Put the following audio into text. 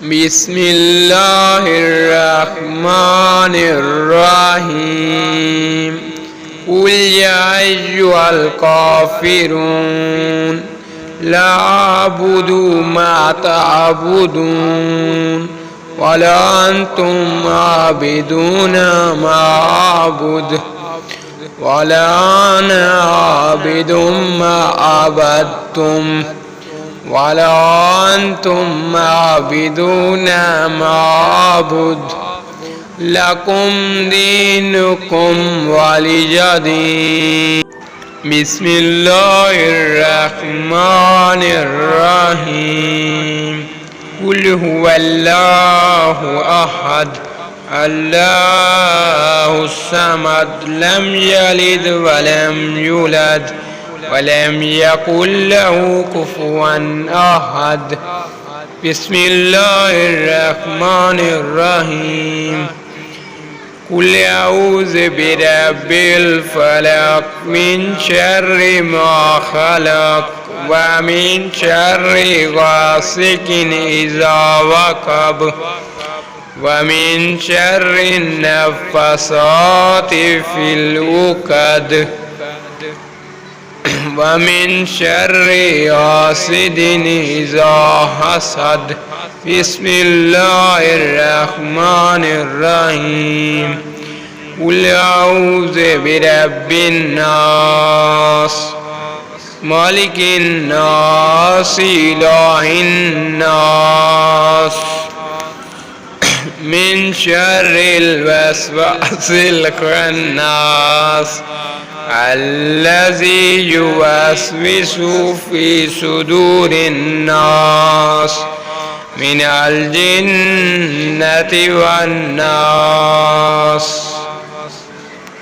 بسم الله الرحمن الرحيم قل يا أيها الكافرون لا أعبد ما تعبدون ولا أنتم عابدون ما أعبد ولا أنا عابد ما عبدتم ولا أنتم عابدون ما أعبد لكم دينكم ولي دين. بسم الله الرحمن الرحيم قل هو الله أحد الله الصمد لم يلد ولم يولد ولم يكن له كفوا أحد. بسم الله الرحمن الرحيم قل أعوذ برب الفلق من شر ما خلق ومن شر غاسق إذا وقب ومن شر النفاثات في العقد ومن شر حاسد إذا حسد. بسم الله الرحمن الرحيم قل أعوذ برب الناس مالك الناس إله الناس من شر الوسواس الخناس الذي يوسوس في صدور الناس من الجنة والناس.